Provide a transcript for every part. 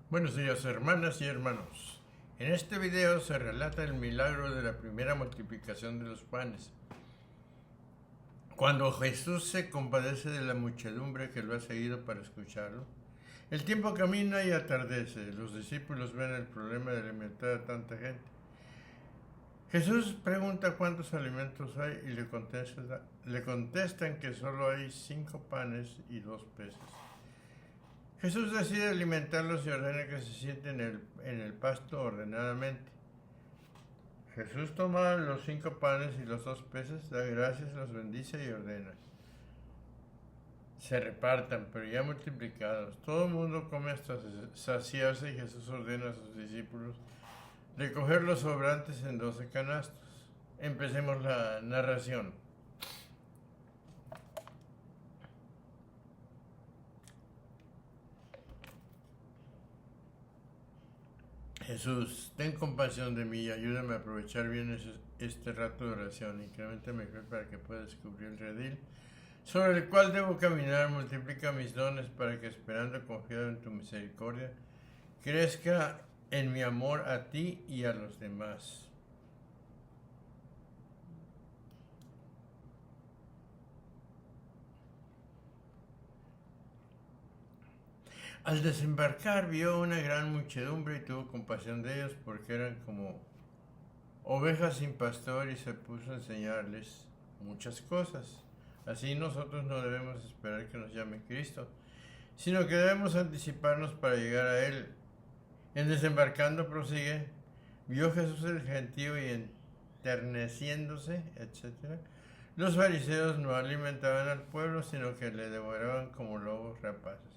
Buenos días, hermanas y hermanos. En este video se relata el milagro de la primera multiplicación de los panes. Cuando Jesús se compadece de la muchedumbre que lo ha seguido para escucharlo, el tiempo camina y atardece. Los discípulos ven el problema de alimentar a tanta gente. Jesús pregunta cuántos alimentos hay y le contestan que solo hay 5 panes y 2 peces. Jesús decide alimentarlos y ordena que se sienten en el pasto ordenadamente. Jesús toma los 5 panes y los 2 peces, da gracias, los bendice y ordena. Se repartan, pero ya multiplicados. Todo el mundo come hasta saciarse y Jesús ordena a sus discípulos recoger los sobrantes en 12 canastos. Empecemos la narración. Jesús, ten compasión de mí y ayúdame a aprovechar bien este rato de oración. Incrementa mi fe para que pueda descubrir el redil sobre el cual debo caminar. Multiplica mis dones para que, esperando confiado en tu misericordia, crezca en mi amor a ti y a los demás. Al desembarcar vio una gran muchedumbre y tuvo compasión de ellos porque eran como ovejas sin pastor y se puso a enseñarles muchas cosas. Así nosotros no debemos esperar que nos llame Cristo, sino que debemos anticiparnos para llegar a Él. En desembarcando, prosigue, vio Jesús el gentío y enterneciéndose, etc. Los fariseos no alimentaban al pueblo, sino que le devoraban como lobos rapaces.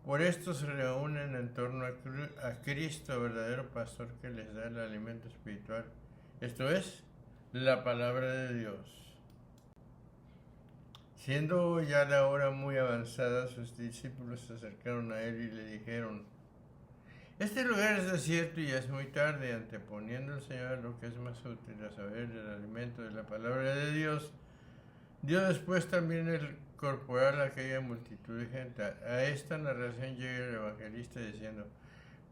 Por esto se reúnen en torno a Cristo, verdadero pastor que les da el alimento espiritual. Esto es, la palabra de Dios. Siendo ya la hora muy avanzada, sus discípulos se acercaron a él y le dijeron: este lugar es desierto y es muy tarde. Anteponiendo al Señor lo que es más útil, a saber, el alimento de la palabra de Dios, dio después también el corporal a aquella multitud de gente. A esta narración llega el evangelista diciendo: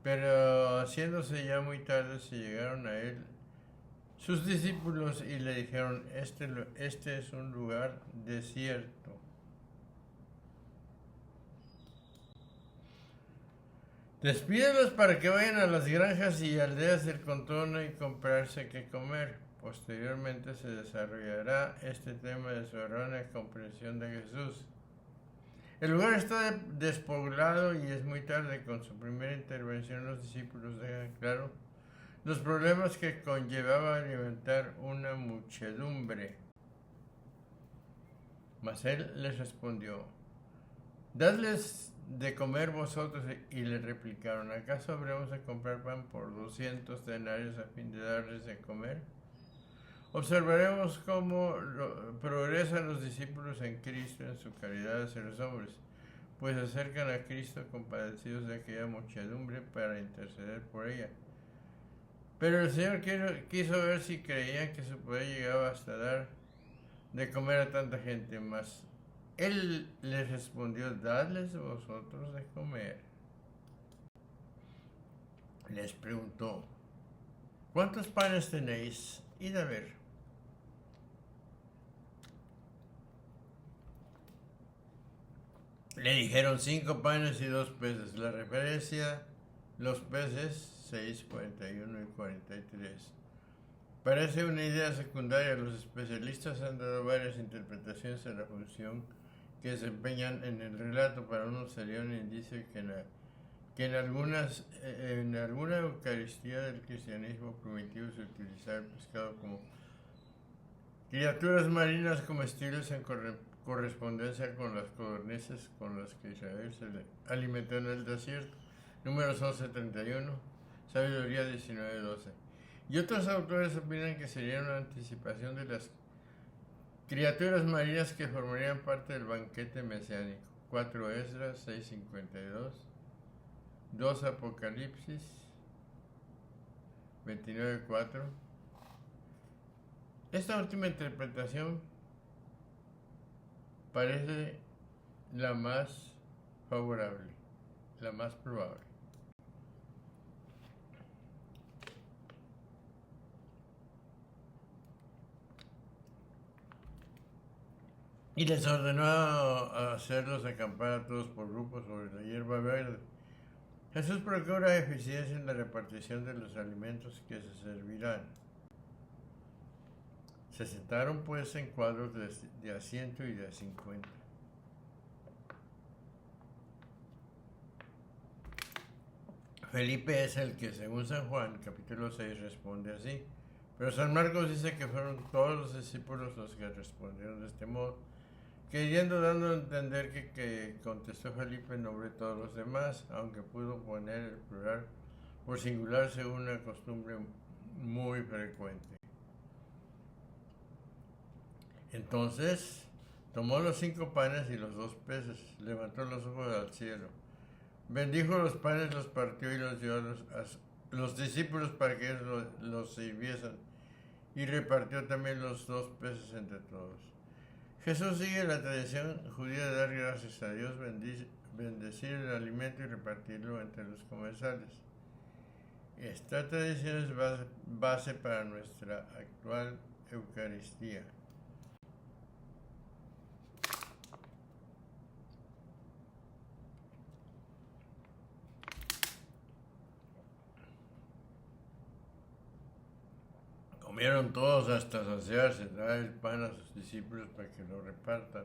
pero haciéndose ya muy tarde, se llegaron a él sus discípulos y le dijeron: este es un lugar desierto. Despídelos para que vayan a las granjas y aldeas del contorno y comprarse qué comer. Posteriormente se desarrollará este tema de su errónea comprensión de Jesús. El lugar está despoblado y es muy tarde. Con su primera intervención los discípulos dejan claro los problemas que conllevaba alimentar una muchedumbre. Mas él les respondió: dadles de comer vosotros. Y le replicaron: ¿acaso habremos de comprar pan por 200 denarios a fin de darles de comer? Observaremos cómo progresan los discípulos en Cristo en su caridad hacia los hombres, pues se acercan a Cristo compadecidos de aquella muchedumbre para interceder por ella. Pero el Señor quiso ver si creían que su poder llegaba hasta dar de comer a tanta gente. Mas él les respondió: dadles vosotros de comer. Les preguntó: ¿cuántos panes tenéis? Id a ver. Le dijeron: 5 panes y 2 peces. La referencia, los peces, 6, 41 y 43. Parece una idea secundaria. Los especialistas han dado varias interpretaciones a la función que desempeñan en el relato. Para uno sería un indicio que en alguna eucaristía del cristianismo primitivo se utilizaba el pescado como criaturas marinas comestibles en correspondencia con las codornices con las que Israel se alimentó en el desierto. Números 11:31, Sabiduría 19:12. Y otros autores opinan que sería una anticipación de las criaturas marinas que formarían parte del banquete mesiánico. 4 Esdras 6:52, 2 Apocalipsis 29:4. Esta última interpretación parece la más favorable, la más probable. y les ordenó hacerlos acampar a todos por grupos sobre la hierba verde. Jesús procura eficiencia en la repartición de los alimentos que se servirán. Se sentaron pues en cuadros de a 100 y de a 50. Felipe es el que, según San Juan, capítulo 6, responde así. Pero San Marcos dice que fueron todos los discípulos los que respondieron de este modo, queriendo dando a entender que contestó Felipe en nombre de todos los demás, aunque pudo poner el plural por singular según una costumbre muy frecuente. Entonces tomó los 5 panes y los 2 peces, levantó los ojos al cielo, bendijo los panes, los partió y los dio a los discípulos para que ellos los sirviesen, y repartió también los 2 peces entre todos. Jesús sigue la tradición judía de dar gracias a Dios, bendecir el alimento y repartirlo entre los comensales. Esta tradición es base para nuestra actual Eucaristía. Comieron todos hasta saciarse, trae el pan a sus discípulos para que lo repartan,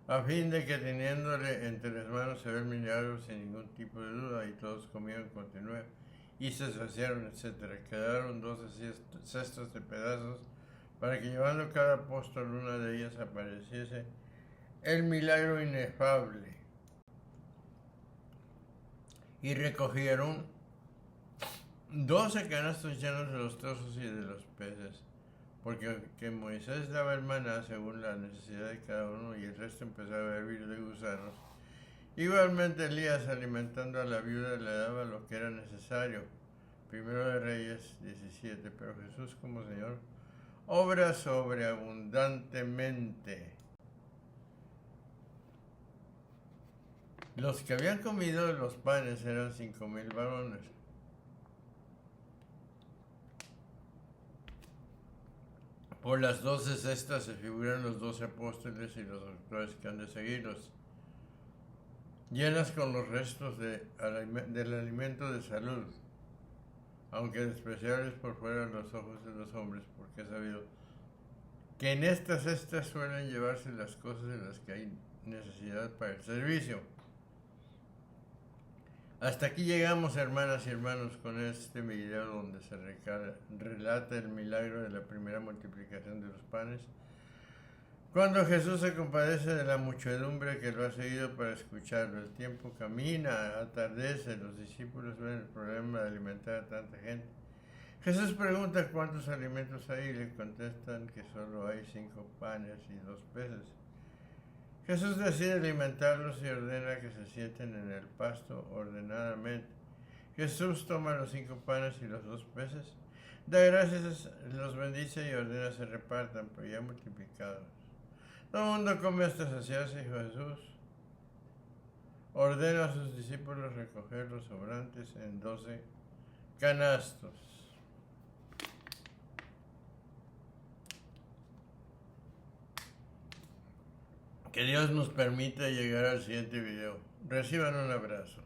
a fin de que teniéndole entre las manos se ve el milagro sin ningún tipo de duda, y todos comieron continuo y se saciaron, etc. Quedaron 12 cestos de pedazos, para que llevando cada apóstol una de ellas apareciese el milagro inefable. Y recogieron 12 canastos llenos de los trozos y de los peces, porque Moisés daba el maná según la necesidad de cada uno, y el resto empezaba a hervir de gusanos. Igualmente Elías, alimentando a la viuda, le daba lo que era necesario. Primero de Reyes 17. Pero Jesús, como Señor, obra sobreabundantemente. Los que habían comido los panes eran 5,000 varones. Por las 12 cestas se figuran los 12 apóstoles y los doctores que han de seguirlos, llenas con los restos del alimento de salud, aunque despreciables por fuera de los ojos de los hombres, porque he sabido que en estas cestas suelen llevarse las cosas de las que hay necesidad para el servicio. Hasta aquí llegamos, hermanas y hermanos, con este video donde se relata el milagro de la primera multiplicación de los panes, cuando Jesús se compadece de la muchedumbre que lo ha seguido para escucharlo. El tiempo camina, atardece, los discípulos ven el problema de alimentar a tanta gente. Jesús pregunta cuántos alimentos hay y le contestan que solo hay 5 panes y 2 peces. Jesús decide alimentarlos y ordena que se sienten en el pasto ordenadamente. Jesús toma los 5 panes y los 2 peces, da gracias, los bendice y ordena se repartan, pero ya multiplicados. Todo el mundo come hasta saciarse, y Jesús ordena a sus discípulos recoger los sobrantes en 12 canastos. Que Dios nos permita llegar al siguiente video. Reciban un abrazo.